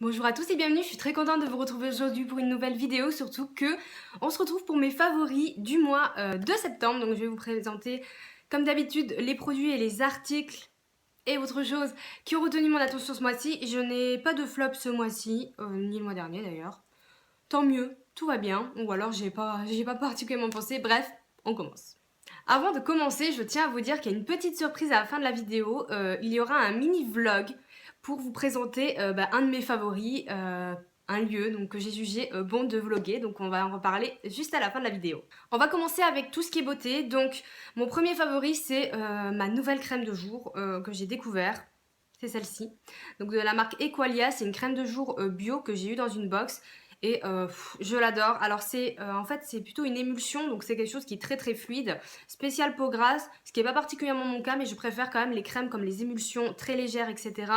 Bonjour à tous et bienvenue, je suis très contente de vous retrouver aujourd'hui pour une nouvelle vidéo, surtout que on se retrouve pour mes favoris du mois de septembre. Donc je vais vous présenter comme d'habitude les produits et les articles et autre chose qui ont retenu mon attention ce mois-ci. Je n'ai pas de flop ce mois-ci, ni le mois dernier d'ailleurs. Tant mieux, tout va bien, ou alors j'ai pas particulièrement pensé, bref, on commence. Avant de commencer, je tiens à vous dire qu'il y a une petite surprise à la fin de la vidéo. Il y aura un mini vlog pour vous présenter un de mes favoris, un lieu donc, que j'ai jugé bon de vlogger. Donc on va en reparler juste à la fin de la vidéo. On va commencer avec tout ce qui est beauté. Donc mon premier favori c'est ma nouvelle crème de jour que j'ai découvert. C'est celle-ci. Donc de la marque Equalia, c'est une crème de jour bio que j'ai eu dans une box. Et je l'adore. Alors c'est en fait c'est plutôt une émulsion, donc c'est quelque chose qui est très très fluide. Spécial peau grasse, ce qui n'est pas particulièrement mon cas, mais je préfère quand même les crèmes comme les émulsions très légères, etc.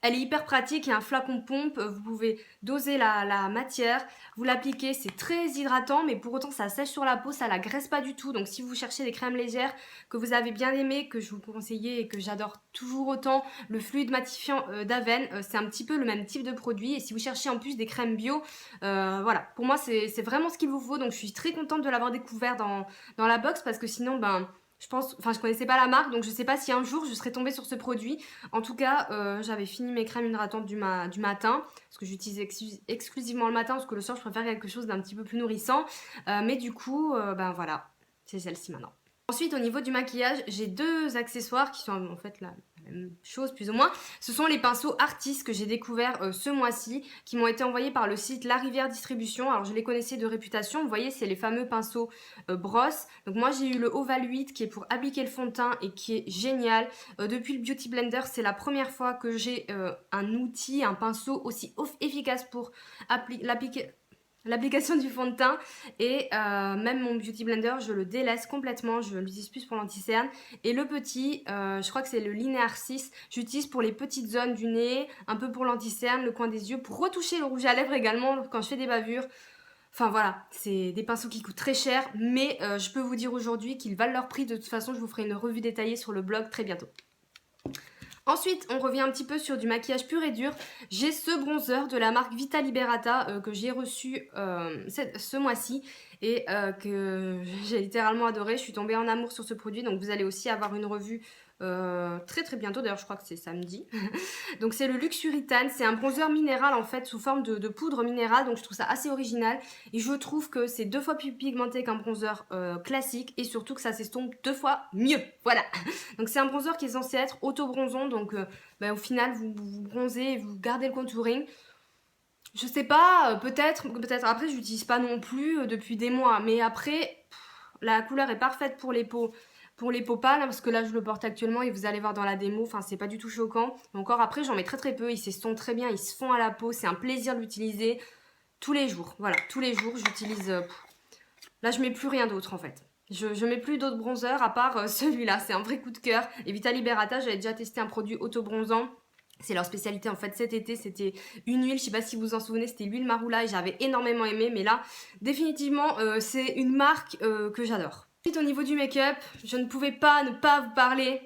Elle est hyper pratique, il y a un flacon pompe, vous pouvez doser la matière, vous l'appliquez, c'est très hydratant, mais pour autant ça sèche sur la peau, ça la graisse pas du tout. Donc si vous cherchez des crèmes légères que vous avez bien aimées, que je vous conseille et que j'adore toujours autant, le fluide matifiant d'Aven, c'est un petit peu le même type de produit. Et si vous cherchez en plus des crèmes bio, voilà, pour moi c'est vraiment ce qu'il vous faut. Donc je suis très contente de l'avoir découvert dans la box parce que sinon, je connaissais pas la marque, donc je sais pas si un jour je serais tombée sur ce produit. En tout cas, j'avais fini mes crèmes hydratantes du matin, parce que j'utilise exclusivement le matin, parce que le soir je préfère quelque chose d'un petit peu plus nourrissant. Mais du coup, voilà, c'est celle-ci maintenant. Ensuite, au niveau du maquillage, j'ai deux accessoires qui sont en fait la même chose plus ou moins. Ce sont les pinceaux Artis que j'ai découverts ce mois-ci, qui m'ont été envoyés par le site La Rivière Distribution. Alors je les connaissais de réputation, vous voyez c'est les fameux pinceaux brosse. Donc moi j'ai eu le Oval 8 qui est pour appliquer le fond de teint et qui est génial. Depuis le Beauty Blender, c'est la première fois que j'ai un outil, un pinceau aussi efficace pour l'application du fond de teint. Et même mon Beauty Blender je le délaisse complètement, je l'utilise plus pour l'anti-cerne. Et le petit, je crois que c'est le Linear 6, j'utilise pour les petites zones du nez, un peu pour l'anti-cerne, le coin des yeux, pour retoucher le rouge à lèvres également quand je fais des bavures. Enfin voilà, c'est des pinceaux qui coûtent très cher, mais je peux vous dire aujourd'hui qu'ils valent leur prix. De toute façon, je vous ferai une revue détaillée sur le blog très bientôt. Ensuite, on revient un petit peu sur du maquillage pur et dur. J'ai ce bronzer de la marque Vita Liberata que j'ai reçu ce mois-ci et que j'ai littéralement adoré. Je suis tombée en amour sur ce produit, donc vous allez aussi avoir une revue très très bientôt. D'ailleurs, je crois que c'est samedi. Donc c'est le Luxuritan, c'est un bronzer minéral en fait sous forme de poudre minérale, donc je trouve ça assez original et je trouve que c'est 2 fois plus pigmenté qu'un bronzer classique et surtout que ça s'estompe 2 fois mieux, voilà. Donc c'est un bronzer qui est censé être auto-bronzant, donc au final vous bronzez et vous gardez le contouring. Je sais pas, peut-être après j'utilise pas non plus depuis des mois, mais après la couleur est parfaite pour les peaux pâles, hein, parce que là je le porte actuellement et vous allez voir dans la démo, enfin c'est pas du tout choquant. Encore après j'en mets très très peu, ils s'estompent très bien, ils se font à la peau, c'est un plaisir de l'utiliser tous les jours. Voilà, tous les jours j'utilise. Là je mets plus rien d'autre en fait. Je mets plus d'autres bronzers à part celui-là, c'est un vrai coup de cœur. Et Vita Liberata, j'avais déjà testé un produit auto-bronzant. C'est leur spécialité en fait cet été, c'était une huile, je sais pas si vous vous en souvenez, c'était l'huile Marula et j'avais énormément aimé, mais là définitivement c'est une marque que j'adore. Ensuite au niveau du make-up, je ne pouvais pas ne pas vous parler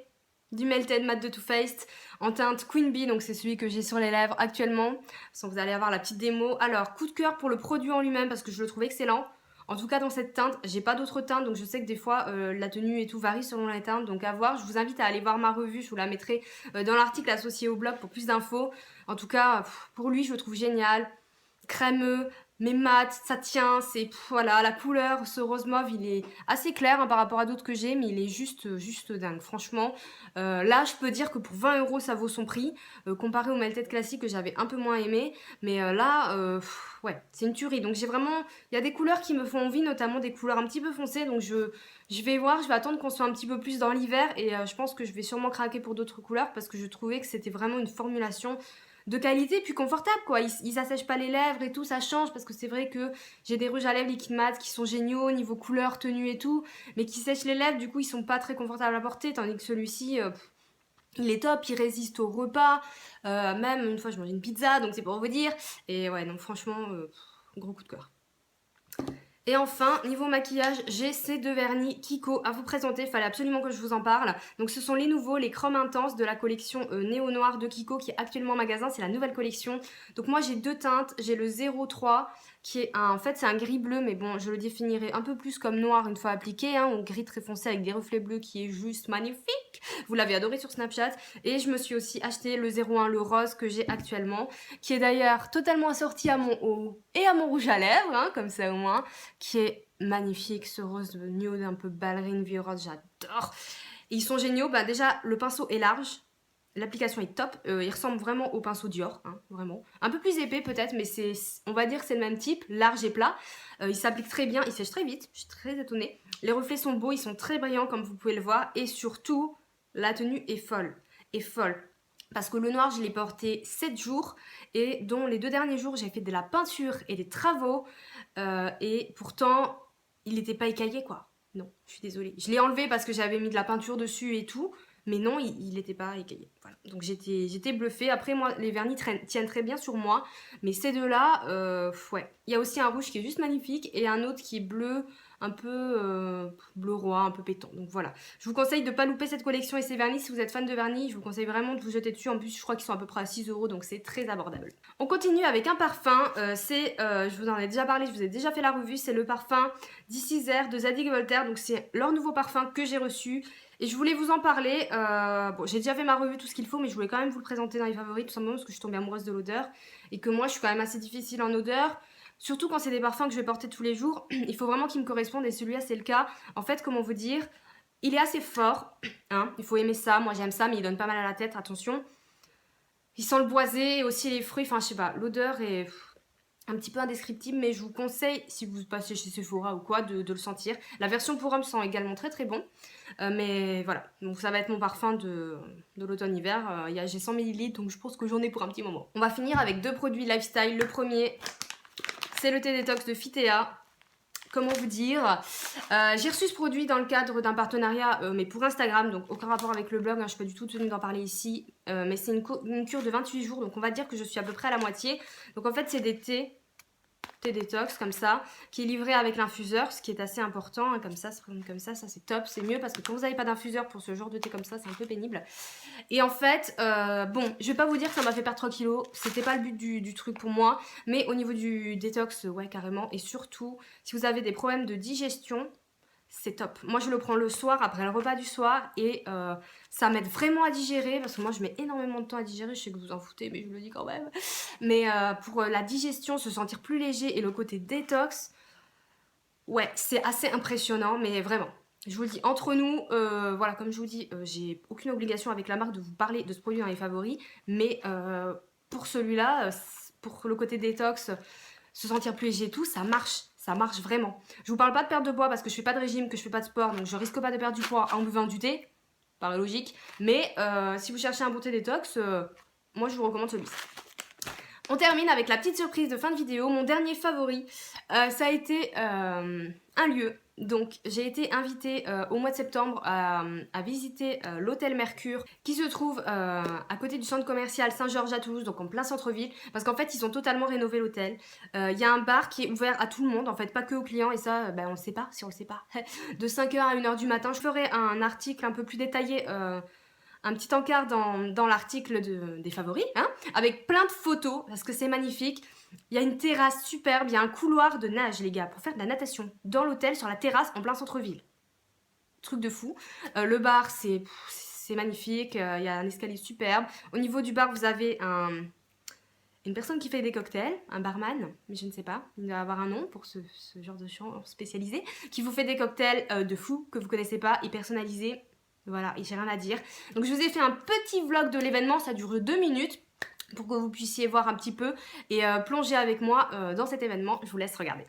du Melted Matte de Too Faced en teinte Queen Bee, donc c'est celui que j'ai sur les lèvres actuellement, sans vous allez avoir la petite démo. Alors coup de cœur pour le produit en lui-même parce que je le trouve excellent. En tout cas dans cette teinte, j'ai pas d'autres teintes, donc je sais que des fois la tenue et tout varie selon les teintes, donc à voir. Je vous invite à aller voir ma revue, je vous la mettrai dans l'article associé au blog pour plus d'infos. En tout cas, pour lui, je le trouve génial, crémeux, mais mat, ça tient, voilà, la couleur, ce rose mauve, il est assez clair hein, par rapport à d'autres que j'ai, mais il est juste dingue, franchement. Là, je peux dire que pour 20 € ça vaut son prix, comparé au Melted classique que j'avais un peu moins aimé, mais ouais, c'est une tuerie. Donc j'ai vraiment, il y a des couleurs qui me font envie, notamment des couleurs un petit peu foncées, donc je vais voir, je vais attendre qu'on soit un petit peu plus dans l'hiver, et je pense que je vais sûrement craquer pour d'autres couleurs, parce que je trouvais que c'était vraiment une formulation de qualité puis confortable quoi, ils s'assèchent pas les lèvres et tout, ça change parce que c'est vrai que j'ai des rouges à lèvres liquid mat qui sont géniaux niveau couleur, tenue et tout, mais qui sèchent les lèvres, du coup ils sont pas très confortables à porter, tandis que celui-ci il est top, il résiste au repas, même une fois je mangeais une pizza donc c'est pour vous dire, et ouais donc franchement gros coup de cœur. Et enfin, niveau maquillage, j'ai ces deux vernis Kiko à vous présenter. Il fallait absolument que je vous en parle. Donc ce sont les nouveaux, les Chrome Intense de la collection Néo Noir de Kiko qui est actuellement en magasin. C'est la nouvelle collection. Donc moi j'ai deux teintes. J'ai le 03 qui est en fait c'est un gris bleu, mais bon je le définirai un peu plus comme noir une fois appliqué, hein, ou gris très foncé avec des reflets bleus qui est juste magnifique. Vous l'avez adoré sur Snapchat. Et je me suis aussi acheté le 01, le rose que j'ai actuellement, qui est d'ailleurs totalement assorti à mon haut et à mon rouge à lèvres, hein, comme ça au moins, qui est magnifique, ce rose nude un peu ballerine vieux rose, j'adore. Et ils sont géniaux, bah déjà le pinceau est large, l'application est top, il ressemble vraiment au pinceau Dior, hein, vraiment. Un peu plus épais peut-être, mais on va dire que c'est le même type, large et plat. Il s'applique très bien, il sèche très vite, je suis très étonnée. Les reflets sont beaux, ils sont très brillants comme vous pouvez le voir, et surtout, la tenue est folle, Parce que le noir, je l'ai porté 7 jours et dont les 2 derniers jours, j'ai fait de la peinture et des travaux. Et pourtant, il n'était pas écaillé, quoi. Non, je suis désolée. Je l'ai enlevé parce que j'avais mis de la peinture dessus et tout. Mais non, il n'était pas écaillé. Voilà. Donc j'étais bluffée. Après, moi, les vernis tiennent très bien sur moi. Mais ces deux-là, ouais. Il y a aussi un rouge qui est juste magnifique et un autre qui est bleu, un peu bleu roi, un peu pétant. Donc voilà. Je vous conseille de ne pas louper cette collection et ces vernis. Si vous êtes fan de vernis, je vous conseille vraiment de vous jeter dessus. En plus, je crois qu'ils sont à peu près à 6 €, donc c'est très abordable. On continue avec un parfum. Je vous en ai déjà parlé, je vous ai déjà fait la revue. C'est le parfum This Is Air de Zadig & Voltaire. Donc c'est leur nouveau parfum que j'ai reçu. Et je voulais vous en parler. Bon, j'ai déjà fait ma revue, tout ce qu'il faut, mais je voulais quand même vous le présenter dans les favoris, tout simplement parce que je suis tombée amoureuse de l'odeur. Et que moi, je suis quand même assez difficile en odeur. Surtout quand c'est des parfums que je vais porter tous les jours, il faut vraiment qu'ils me correspondent et celui-là c'est le cas. En fait, comment vous dire, il est assez fort, hein, il faut aimer ça, moi j'aime ça, mais il donne pas mal à la tête, attention. Il sent le boisé et aussi les fruits, enfin je sais pas, l'odeur est un petit peu indescriptible, mais je vous conseille, si vous passez chez Sephora ou quoi, de le sentir. La version pour homme sent également très très bon, mais voilà, donc ça va être mon parfum de l'automne-hiver. J'ai 100 ml, donc je pense que j'en ai pour un petit moment. On va finir avec deux produits lifestyle. Le premier, c'est le thé détox de Fitea. Comment vous dire, j'ai reçu ce produit dans le cadre d'un partenariat, mais pour Instagram, donc aucun rapport avec le blog, hein, je ne suis pas du tout tenue d'en parler ici, mais c'est une cure de 28 jours, donc on va dire que je suis à peu près à la moitié. Donc en fait c'est des thé détox comme ça, qui est livré avec l'infuseur, ce qui est assez important, hein, comme ça c'est top, c'est mieux parce que quand vous n'avez pas d'infuseur pour ce genre de thé comme ça, c'est un peu pénible. Et en fait, bon, je vais pas vous dire que ça m'a fait perdre 3 kilos, c'était pas le but du truc pour moi, mais au niveau du détox, ouais carrément, et surtout, si vous avez des problèmes de digestion, c'est top. Moi je le prends le soir, après le repas du soir, et ça m'aide vraiment à digérer, parce que moi je mets énormément de temps à digérer, je sais que vous en foutez, mais je le dis quand même. Mais pour la digestion, se sentir plus léger, et le côté détox, ouais, c'est assez impressionnant, mais vraiment. Je vous le dis, entre nous, voilà, comme je vous dis, j'ai aucune obligation avec la marque de vous parler de ce produit dans les favoris, mais pour celui-là, pour le côté détox, se sentir plus léger et tout, ça marche vraiment. Je vous parle pas de perte de poids parce que je fais pas de régime, que je fais pas de sport, donc je risque pas de perdre du poids en buvant du thé, par la logique, mais si vous cherchez un bon thé détox, moi je vous recommande celui-ci. On termine avec la petite surprise de fin de vidéo. Mon dernier favori, ça a été un lieu. Donc j'ai été invitée au mois de septembre à visiter l'hôtel Mercure qui se trouve à côté du centre commercial Saint-Georges à Toulouse, donc en plein centre-ville, parce qu'en fait ils ont totalement rénové l'hôtel. Il y a un bar qui est ouvert à tout le monde, en fait pas que aux clients, et ça on le sait pas, si on le sait pas, de 5h à 1h du matin. Je ferai un article un peu plus détaillé, un petit encart dans l'article des favoris, hein, avec plein de photos, parce que c'est magnifique. Il y a une terrasse superbe, il y a un couloir de nage, les gars, pour faire de la natation dans l'hôtel, sur la terrasse, en plein centre-ville. Truc de fou. Le bar, c'est magnifique, il y a un escalier superbe. Au niveau du bar, vous avez une personne qui fait des cocktails, un barman, mais je ne sais pas, il doit avoir un nom pour ce genre de champ spécialisé, qui vous fait des cocktails de fou, que vous connaissez pas, et personnalisés. Voilà, et j'ai rien à dire. Donc je vous ai fait un petit vlog de l'événement, ça dure 2 minutes, pour que vous puissiez voir un petit peu et plonger avec moi dans cet événement. Je vous laisse regarder.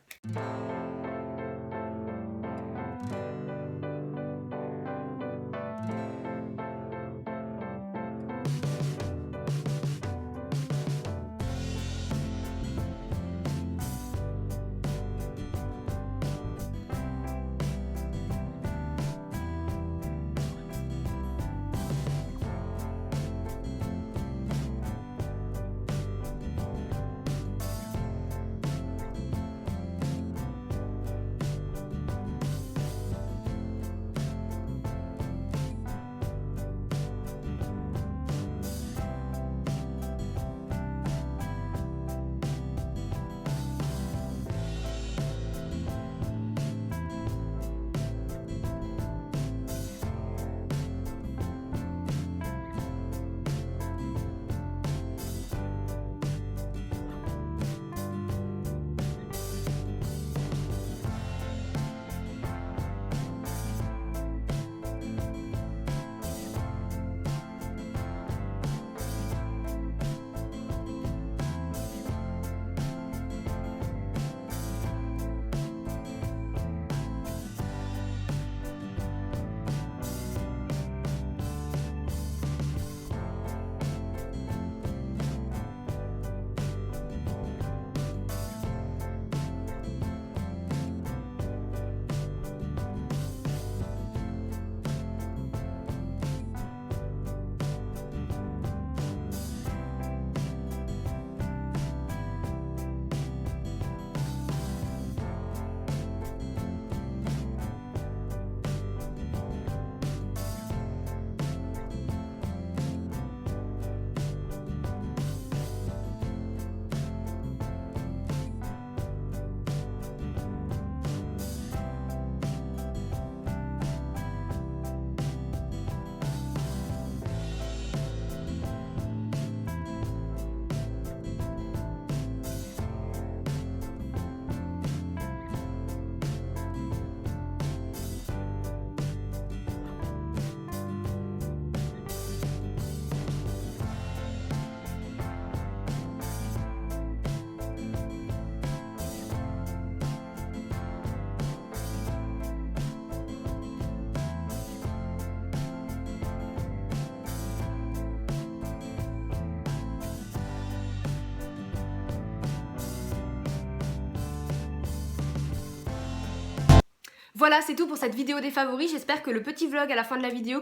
Voilà, c'est tout pour cette vidéo des favoris. J'espère que le petit vlog à la fin de la vidéo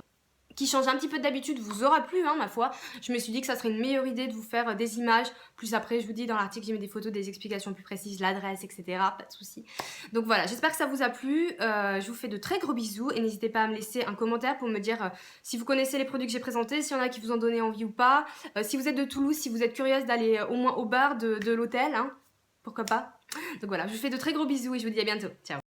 qui change un petit peu d'habitude vous aura plu, hein, ma foi. Je me suis dit que ça serait une meilleure idée de vous faire des images, plus après je vous dis dans l'article j'ai mis des photos, des explications plus précises, l'adresse, etc. Pas de soucis. Donc voilà, j'espère que ça vous a plu. Je vous fais de très gros bisous et n'hésitez pas à me laisser un commentaire pour me dire si vous connaissez les produits que j'ai présentés, s'il y en a qui vous ont donné envie ou pas. Si vous êtes de Toulouse, si vous êtes curieuse d'aller au moins au bar de l'hôtel, hein, pourquoi pas. Donc voilà, je vous fais de très gros bisous et je vous dis à bientôt. Ciao.